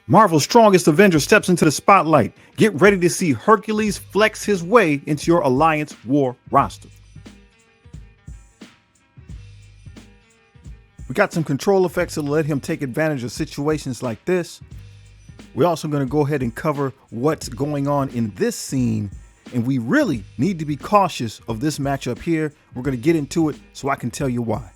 Marvel's strongest Avenger steps into the spotlight. Get ready to see Hercules flex his way into your Alliance War roster. We got some control effects that'll let him take advantage of situations like this. We're also going to go ahead and cover what's going on in this scene, and we really need to be cautious of this matchup here. We're going to get into it so I can tell you why.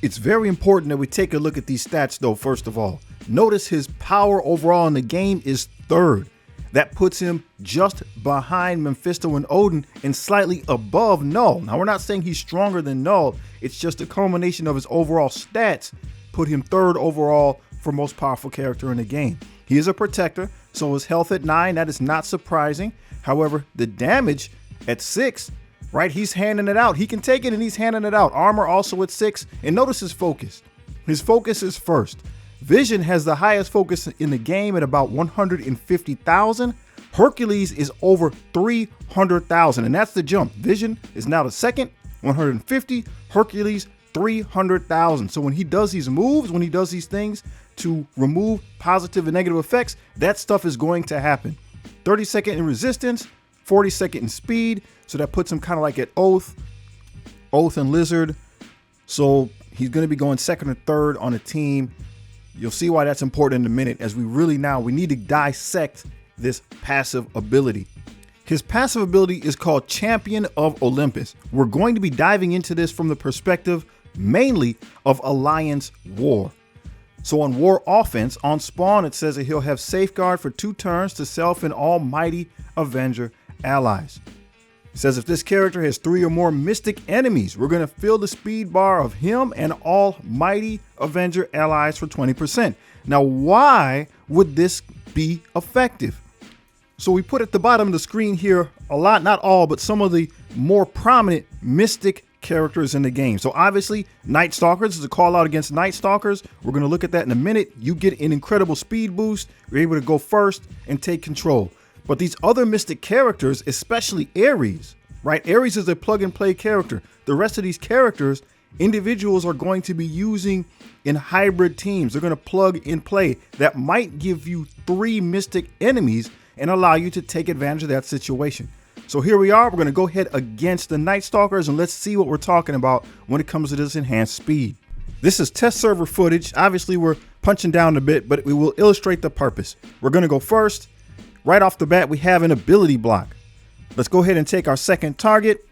It's very important that we take a look at these stats though. First of all, notice his power overall in the game is third. That puts him just behind Mephisto and Odin and slightly above Null. Now, we're not saying he's stronger than Null. It's just a culmination of his overall stats put him third overall for most powerful character in the game. He is a protector, so his health at 9, that is not surprising. However, the damage at 6, right? He's handing it out. He can take it and he's handing it out. Armor also at 6. And notice his focus. His focus is first. Vision has the highest focus in the game at about 150,000. Hercules is over 300,000, and that's the jump. Vision is now the second, 150. Hercules, 300,000. So when he does these moves, when he does these things to remove positive and negative effects, that stuff is going to happen. 30-second in resistance, 40-second in speed. So that puts him kind of like at Oath and Lizard. So he's going to be going second or third on a team. You'll see why that's important in a minute, as we need to dissect this passive ability. His passive ability is called Champion of Olympus. We're going to be diving into this from the perspective mainly of Alliance War. So on War Offense, on spawn, it says that he'll have Safeguard for 2 turns to self and all mighty Avenger allies. It says if this character has 3 or more mystic enemies, we're going to fill the speed bar of him and all mighty Avenger allies for 20%. Now, why would this be effective? So we put at the bottom of the screen here a lot, not all, but some of the more prominent mystic characters in the game. So obviously, Night Stalkers is a call out against Night Stalkers. We're going to look at that in a minute. You get an incredible speed boost. You're able to go first and take control. But these other mystic characters, especially Ares, right? Ares is a plug and play character. The rest of these characters, individuals are going to be using in hybrid teams. They're going to plug and play. That might give you 3 mystic enemies and allow you to take advantage of that situation. So here we are. We're going to go ahead against the Night Stalkers, and let's see what we're talking about when it comes to this enhanced speed. This is test server footage. Obviously, we're punching down a bit, but we will illustrate the purpose. We're going to go first. Right off the bat, we have an ability block. Let's go ahead and take our second target.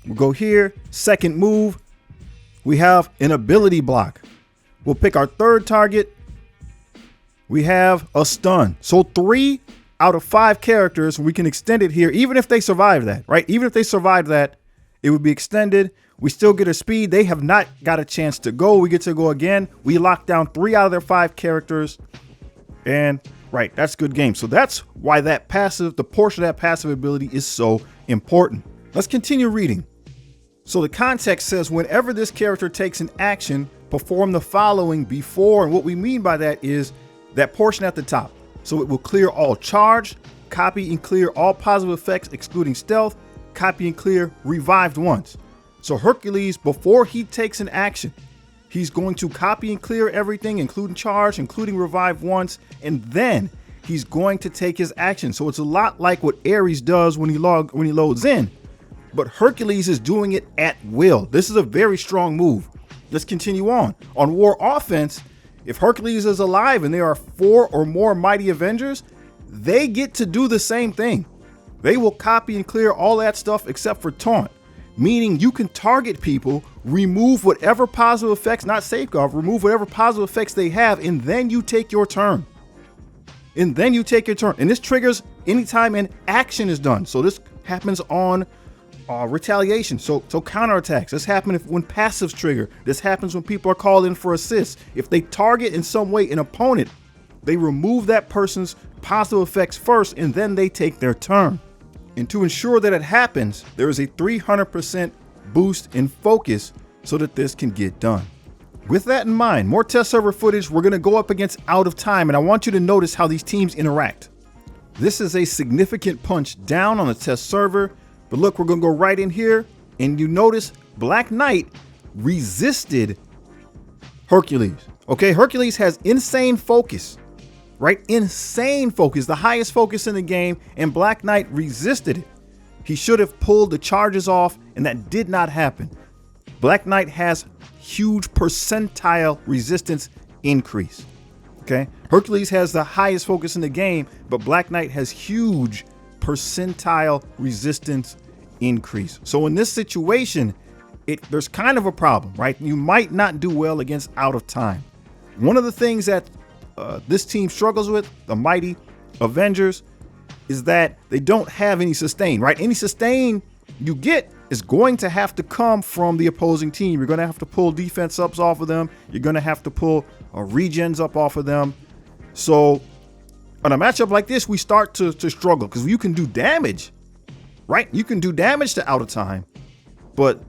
We'll go here, second move. We have an ability block. We'll pick our third target. We have a stun. So 3 out of 5 characters, we can extend it here, even if they survive that, right? Even if they survive that, it would be extended. We still get a speed. They have not got a chance to go. We get to go again. We lock down 3 out of their 5 characters. And right, that's good game. So that's why that passive, the portion of that passive ability is so important. Let's continue reading. So the context says whenever this character takes an action, perform the following before. And what we mean by that is that portion at the top. So it will clear all charge, copy and clear all positive effects, excluding stealth, copy and clear revived once. So Hercules, before he takes an action, he's going to copy and clear everything, including charge, including revive once, and then he's going to take his action. So it's a lot like what Ares does when he loads in, but Hercules is doing it at will. This is a very strong move. Let's continue on. On War Offense, if Hercules is alive and there are 4 or more mighty Avengers, they get to do the same thing. They will copy and clear all that stuff except for taunt, meaning you can target people, remove whatever positive effects, not safeguard, remove whatever positive effects they have, and then you take your turn. And this triggers anytime an action is done. So this happens on retaliation, so counterattacks. This happens when passives trigger. This happens when people are called in for assists. If they target in some way an opponent, they remove that person's positive effects first, and then they take their turn. And to ensure that it happens, there is a 300% boost in focus so that this can get done. With that in mind, more test server footage. We're going to go up against Out of Time, and I want you to notice how these teams interact. This is a significant punch down on the test server. But look, we're going to go right in here, and you notice Black Knight resisted Hercules. Okay, Hercules has insane focus. right? Insane focus, the highest focus in the game, and Black Knight resisted it. He should have pulled the charges off, and that did not happen. Black Knight has huge percentile resistance increase. Okay, Hercules has the highest focus in the game, but Black Knight has huge percentile resistance increase. So in this situation, there's kind of a problem, right? You might not do well against out of time. One of the things that this team struggles with, the mighty Avengers, is that they don't have any sustain, right? Any sustain you get is going to have to come from the opposing team. You're going to have to pull defense ups off of them. You're going to have to pull regens up off of them. So on a matchup like this, we start to struggle because you can do damage, right? You can do damage to out of time, but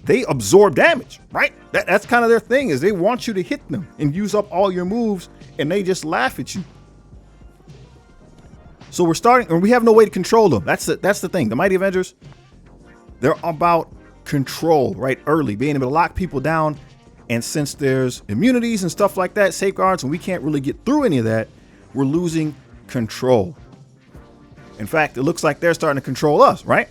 they absorb damage, right? That's kind of their thing, is they want you to hit them and use up all your moves, and they just laugh at you. So we're starting, and we have no way to control them. That's the thing. The Mighty Avengers, they're about control, right? Early, being able to lock people down. And since there's immunities and stuff like that, safeguards, and we can't really get through any of that, we're losing control. In fact, it looks like they're starting to control us, right?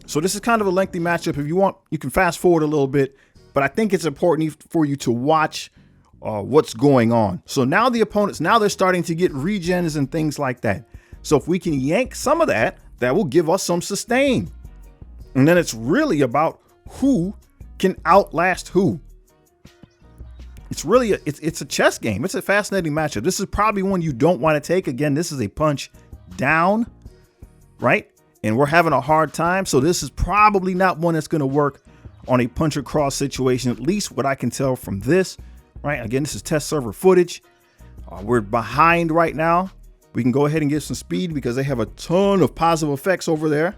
So this is kind of a lengthy matchup. If you want, you can fast forward a little bit, but I think it's important for you to watch what's going on. So now the opponents, now they're starting to get regens and things like that. So if we can yank some of that, that will give us some sustain. And then it's really about who can outlast who. It's really it's a chess game. It's a fascinating matchup. This is probably one you don't want to take. Again, this is a punch down, right? And we're having a hard time. So this is probably not one that's going to work on a punch across situation, at least what I can tell from this, right? Again, this is test server footage. We're behind right now. We can go ahead and get some speed because they have a ton of positive effects over there.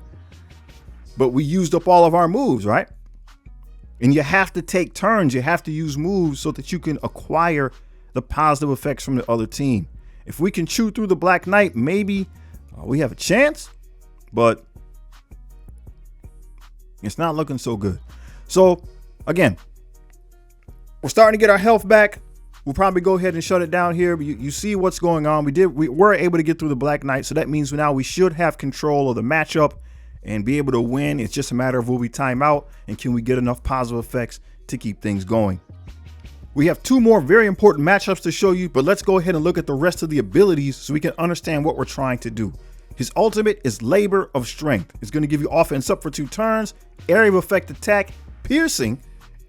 But we used up all of our moves, right? And you have to take turns. You have to use moves so that you can acquire the positive effects from the other team. If we can chew through the Black Knight, maybe we have a chance, but it's not looking so good. So again, we're starting to get our health back. We'll probably go ahead and shut it down here. But you see what's going on. We were able to get through the Black Knight. So that means now we should have control of the matchup and be able to win. It's just a matter of will we time out and can we get enough positive effects to keep things going. We have two more very important matchups to show you, but let's go ahead and look at the rest of the abilities so we can understand what we're trying to do. His ultimate is Labor of Strength. It's going to give you offense up for 2 turns, area of effect attack, piercing,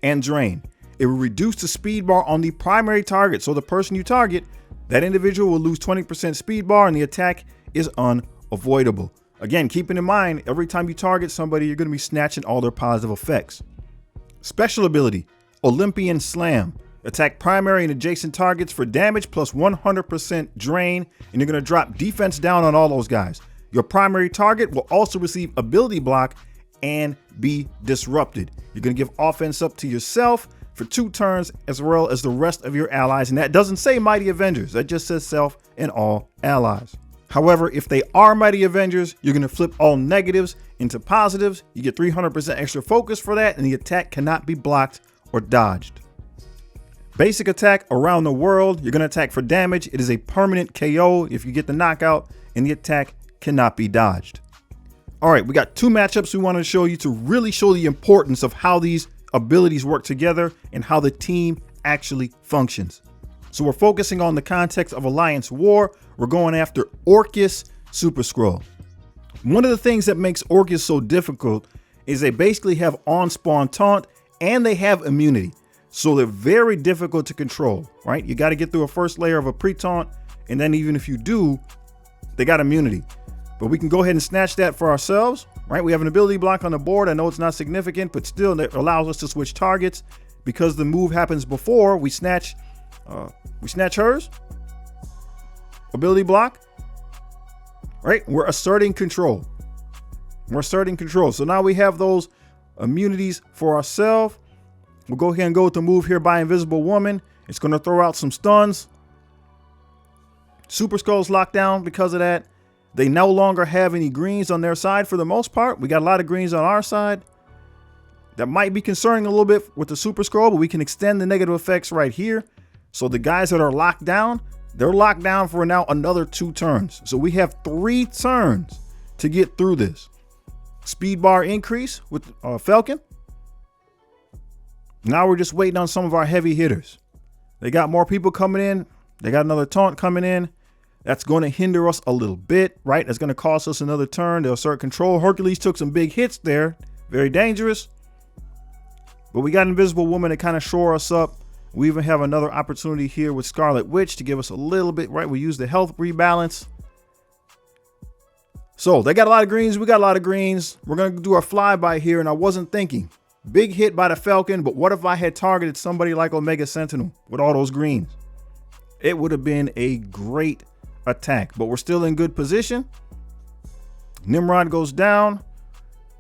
and drain. It will reduce the speed bar on the primary target. So the person you target, that individual will lose 20% speed bar and the attack is unavoidable. Again, keeping in mind, every time you target somebody, you're going to be snatching all their positive effects. Special ability, Olympian Slam. Attack primary and adjacent targets for damage plus 100% drain, and you're going to drop defense down on all those guys. Your primary target will also receive ability block and be disrupted. You're going to give offense up to yourself for 2 turns as well as the rest of your allies. And that doesn't say Mighty Avengers. That just says self and all allies. However, if they are Mighty Avengers, you're going to flip all negatives into positives. You get 300% extra focus for that, and the attack cannot be blocked or dodged. Basic attack, Around the World. You're going to attack for damage. It is a permanent KO if you get the knockout, and the attack cannot be dodged. All right, we got 2 matchups we want to show you to really show the importance of how these abilities work together and how the team actually functions. So we're focusing on the context of Alliance War. We're going after Orcus Super Skrull. One of the things that makes Orcus so difficult is they basically have on-spawn taunt and they have immunity. So they're very difficult to control, right? You got to get through a first layer of a pre-taunt, and then even if you do, they got immunity. But we can go ahead and snatch that for ourselves, right? We have an ability block on the board. I know it's not significant, but still it allows us to switch targets because the move happens before we snatch hers. Ability block, right? We're asserting control. So now we have those immunities for ourselves. We'll go ahead and go with the move here by Invisible Woman. It's going to throw out some stuns. Super Skrull's locked down because of that. They no longer have any greens on their side for the most part. We got a lot of greens on our side. That might be concerning a little bit with the Super Skrull, but we can extend the negative effects right here. So the guys that are locked down, They're locked down for now another 2 turns. So we have 3 turns to get through this. Speed bar increase with Falcon. Now we're just waiting on some of our heavy hitters. They got more people coming in. They got another taunt coming in. That's going to hinder us a little bit, right? That's going to cost us another turn. They'll assert control. Hercules took some big hits there. Very dangerous. But we got Invisible Woman to kind of shore us up. We even have another opportunity here with Scarlet Witch to give us a little bit, right? We use the health rebalance. So they got a lot of greens. We got a lot of greens. We're going to do our flyby here. And I wasn't thinking. Big hit by the Falcon. But what if I had targeted somebody like Omega Sentinel with all those greens? It would have been a great attack. But we're still in good position. Nimrod goes down.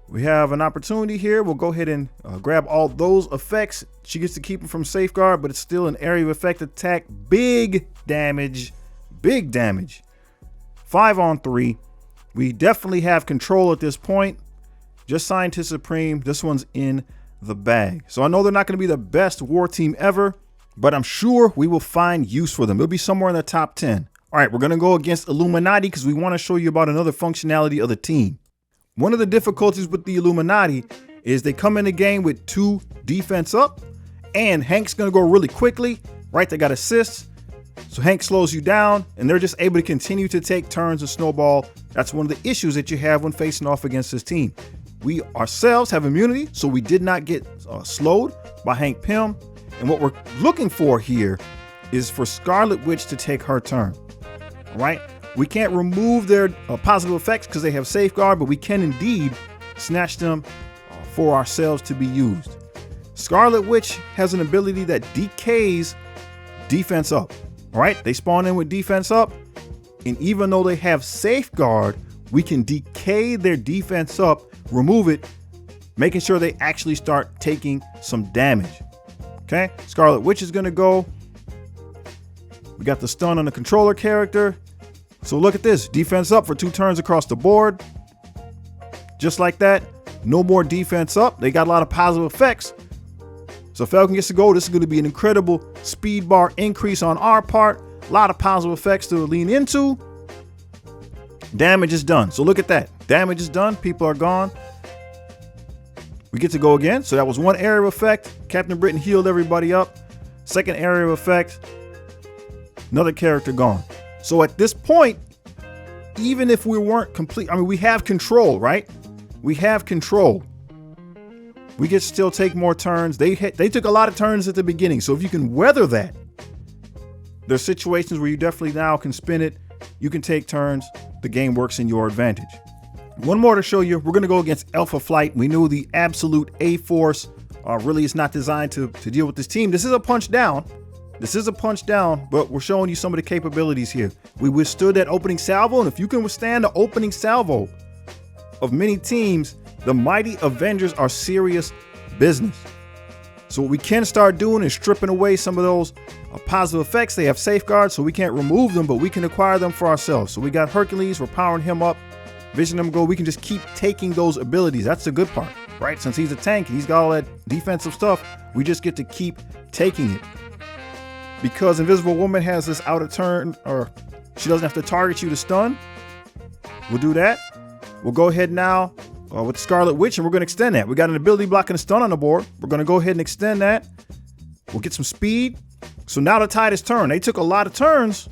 We have an opportunity here. We'll go ahead and grab all those effects. She gets to keep them from safeguard, but it's still an area of effect attack. Big damage. Big damage. 5 on 3. We definitely have control at this point. Just Scientist Supreme. This one's in the bag. So I know they're not going to be the best war team ever, but I'm sure we will find use for them. It'll be somewhere in the top 10. All right, we're going to go against Illuminati because we want to show you about another functionality of the team. One of the difficulties with the Illuminati is they come in the game with 2 defense up, and Hank's going to go really quickly, right? They got assists. So Hank slows you down, and they're just able to continue to take turns and snowball. That's one of the issues that you have when facing off against this team. We ourselves have immunity, so we did not get slowed by Hank Pym. And what we're looking for here is for Scarlet Witch to take her turn, all right? We can't remove their positive effects because they have safeguard, but we can indeed snatch them for ourselves to be used. Scarlet Witch has an ability that decays defense up. All right, they spawn in with defense up, and even though they have safeguard, we can decay their defense up, remove it, making sure they actually start taking some damage. Okay, Scarlet Witch is going to go. We got the stun on the controller character. So look at this, defense up for 2 turns across the board. Just like that, no more defense up. They got a lot of positive effects. So Falcon gets to go. This is going to be an incredible speed bar increase on our part. A lot of positive effects to lean into. Damage is done. So look at that. Damage is done. People are gone. We get to go again. So that was one area of effect. Captain Britain healed everybody up. Second area of effect. Another character gone. So at this point, even if we weren't complete, I mean, we have control, right? We have control. We can still take more turns. They took a lot of turns at the beginning. So if you can weather that, there's situations where you definitely now can spin it. You can take turns. The game works in your advantage. One more to show you. We're going to go against Alpha Flight. We knew the absolute A-Force really is not designed to deal with this team. This is a punch down. This is a punch down, but we're showing you some of the capabilities here. We withstood that opening salvo, and if you can withstand the opening salvo of many teams, the mighty Avengers are serious business. So what we can start doing is stripping away some of those positive effects. They have safeguards, so we can't remove them, but we can acquire them for ourselves. So we got Hercules, we're powering him up, vision him go. We can just keep taking those abilities. That's the good part, right? Since he's a tank, he's got all that defensive stuff. We just get to keep taking it. Because Invisible Woman has this outer turn, or she doesn't have to target you to stun. We'll do that. We'll go ahead now with Scarlet Witch, and we're going to extend that. We got an ability block and a stun on the board. We're going to go ahead and extend that. We'll get some speed. So now the tide is turned. They took a lot of turns.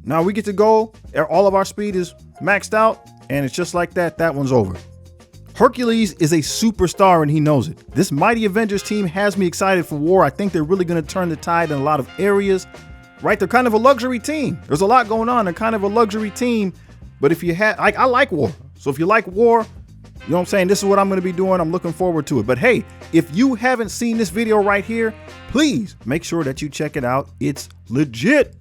Now we get to go. All of our speed is maxed out, and it's just like that. That one's over. Hercules is a superstar, and he knows it. This mighty Avengers team has me excited for war. I think they're really going to turn the tide in a lot of areas, right? They're kind of a luxury team. There's a lot going on. They're kind of a luxury team. But if you had, I like war. So if you like war, you know what I'm saying? This is what I'm going to be doing. I'm looking forward to it. But hey, if you haven't seen this video right here, please make sure that you check it out. It's legit.